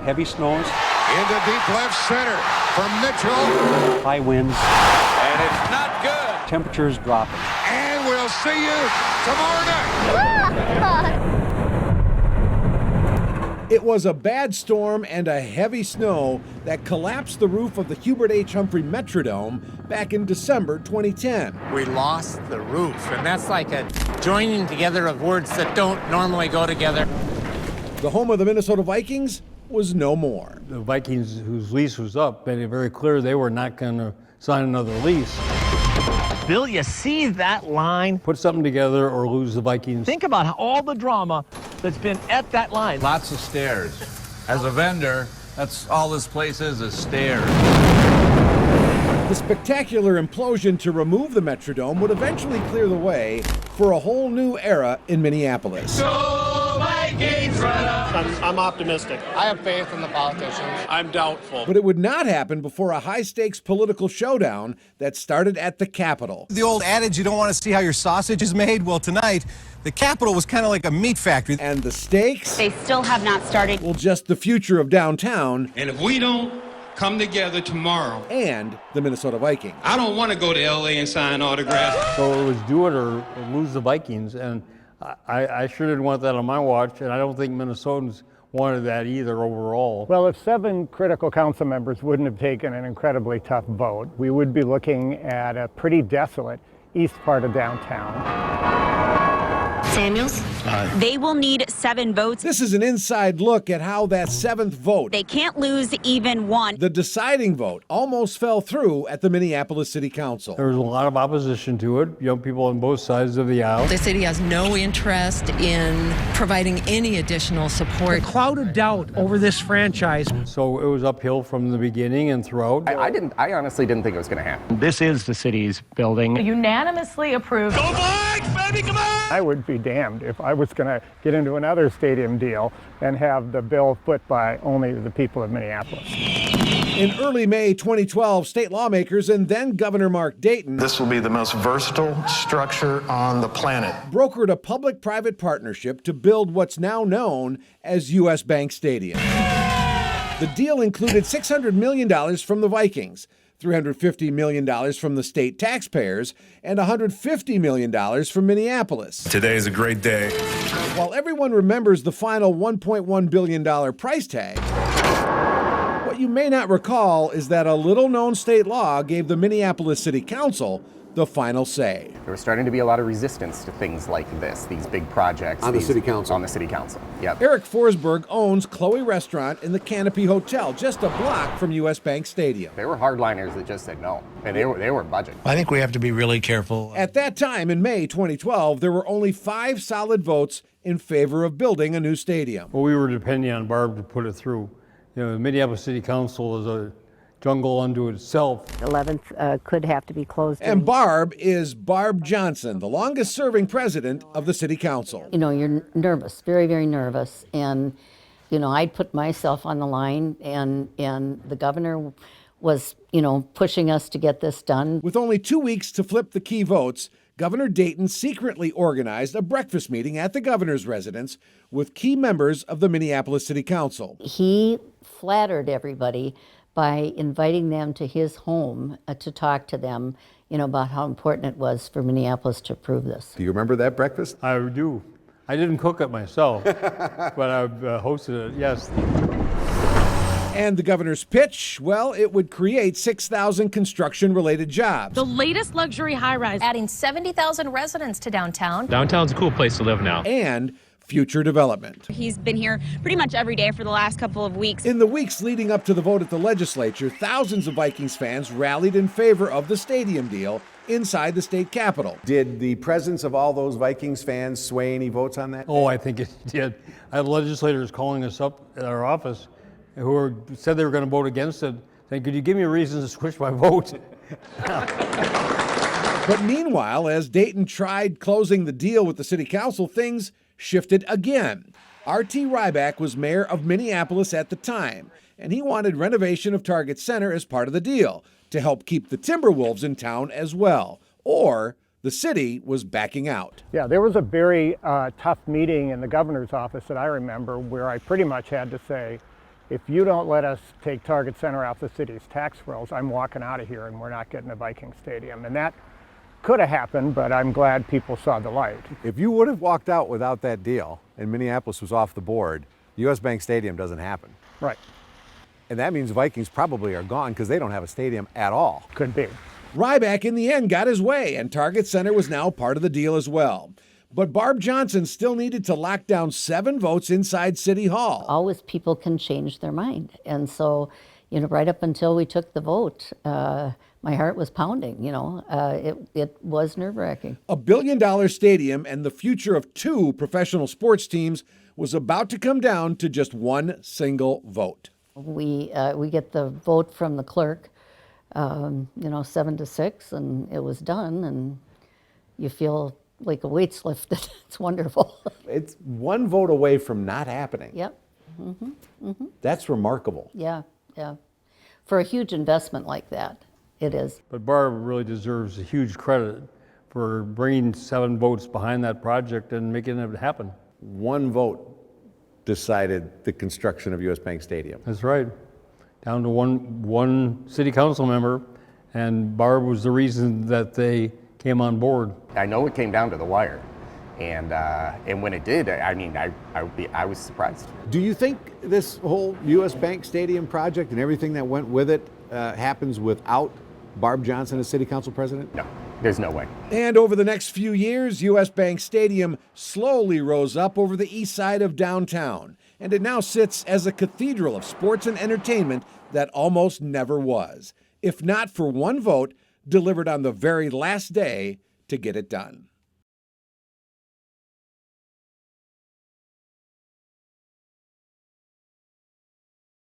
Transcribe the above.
heavy snows. Into deep left center for Mitchell. High winds. And it's not good. Temperatures dropping. And we'll see you tomorrow night. It was a bad storm and a heavy snow that collapsed the roof of the Hubert H. Humphrey Metrodome back in December 2010. We lost the roof, and that's like a joining together of words that don't normally go together. The home of the Minnesota Vikings was no more. The Vikings, whose lease was up, made it very clear they were not going to sign another lease. Bill, you see that line? Put something together or lose the Vikings. Think about all the drama that's been at that line. Lots of stairs. As a vendor, that's all this place is stairs. The spectacular implosion to remove the Metrodome would eventually clear the way for a whole new era in Minneapolis. I'm optimistic. I have faith in the politicians. I'm doubtful. But it would not happen before a high-stakes political showdown that started at the Capitol. The old adage, you don't want to see how your sausage is made? Well, tonight, the Capitol was kind of like a meat factory. And the stakes? They still have not started. Well, just the future of downtown. And if we don't come together tomorrow. And the Minnesota Vikings. I don't want to go to L.A. and sign autographs. So it was do it or lose the Vikings, and I sure didn't want that on my watch, and I don't think Minnesotans wanted that either overall. Well, if 7 critical council members wouldn't have taken an incredibly tough vote, we would be looking at a pretty desolate east part of downtown. Samuels? They will need 7 votes. This is an inside look at how that 7th vote, They can't lose even one. the deciding vote, almost fell through at the Minneapolis City Council. There was a lot of opposition to it, young people on both sides of the aisle. The city has no interest in providing any additional support. The cloud of doubt over this franchise. So it was uphill from the beginning and throughout. I honestly didn't think it was going to happen. This is the city's building. Unanimously approved. Go Vikes, baby, come on! I would be damned if I was going to get into another stadium deal and have the bill foot by only the people of Minneapolis. In early May 2012, state lawmakers and then Governor Mark Dayton This will be the most versatile structure on the planet. brokered a public-private partnership to build what's now known as U.S. Bank Stadium. The deal included $600 million from the Vikings, $350 million from the state taxpayers, and $150 million from Minneapolis. Today is a great day. While everyone remembers the final $1.1 billion price tag, what you may not recall is that a little-known state law gave the Minneapolis City Council the final say. There was starting to be a lot of resistance to things like this, these big projects. On the city council. On the city council, yep. Eric Forsberg owns Chloe Restaurant in the Canopy Hotel, just a block from U.S. Bank Stadium. There were hardliners that just said no, and they were budging. I think we have to be really careful. At that time, in May 2012, there were only 5 solid votes in favor of building a new stadium. Well, we were depending on Barb to put it through. You know, the Minneapolis City Council is a jungle unto itself. 11th could have to be closed. And Barb is Barb Johnson, the longest serving president of the city council. You know, you're nervous, very, very nervous. And, you know, I'd put myself on the line, and the governor was, you know, pushing us to get this done. With only 2 weeks to flip the key votes, Governor Dayton secretly organized a breakfast meeting at the governor's residence with key members of the Minneapolis City Council. He flattered everybody by inviting them to his home to talk to them, you know, about how important it was for Minneapolis to approve this. Do you remember that breakfast? I do. I didn't cook it myself, but I hosted it, yes. And the governor's pitch, well, it would create 6,000 construction-related jobs. The latest luxury high-rise, adding 70,000 residents to downtown. Downtown's a cool place to live now. And future development. He's been here pretty much every day for the last couple of weeks. In the weeks leading up to the vote at the legislature, thousands of Vikings fans rallied in favor of the stadium deal inside the state capitol. Did the presence of all those Vikings fans sway any votes on that? Oh, I think it did. I had legislators calling us up at our office who said they were going to vote against it, saying, could you give me a reason to switch my vote? But meanwhile, as Dayton tried closing the deal with the city council, things shifted again. R.T. Ryback was mayor of Minneapolis at the time, and he wanted renovation of Target Center as part of the deal to help keep the Timberwolves in town as well, or the city was backing out. Yeah, there was a very tough meeting in the governor's office that I remember where I pretty much had to say, if you don't let us take Target Center off the city's tax rolls, I'm walking out of here and we're not getting a Viking Stadium. And that could have happened, but I'm glad people saw the light. If you would have walked out without that deal and Minneapolis was off the board, US Bank Stadium doesn't happen. Right. And that means Vikings probably are gone because they don't have a stadium at all. Could be. Ryback in the end got his way, and Target Center was now part of the deal as well. But Barb Johnson still needed to lock down 7 votes inside City Hall. Always people can change their mind. And so, right up until we took the vote, my heart was pounding, it was nerve-wracking. $1 billion stadium and the future of 2 professional sports teams was about to come down to just one single vote. We get the vote from the clerk, 7-6, and it was done, and you feel like a weight's lifted. It's wonderful. It's one vote away from not happening. Yep. That's remarkable. Yeah. For a huge investment like that, it is. But Barb really deserves a huge credit for bringing 7 votes behind that project and making it happen. One vote decided the construction of US Bank Stadium. That's right. Down to one city council member, and Barb was the reason that they came on board. I know it came down to the wire, and when it did, I was surprised. Do you think this whole US Bank Stadium project and everything that went with it happens without Barb Johnson as city council president? No, there's no way. And over the next few years, US Bank Stadium slowly rose up over the east side of downtown, and it now sits as a cathedral of sports and entertainment that almost never was, if not for one vote delivered on the very last day to get it done.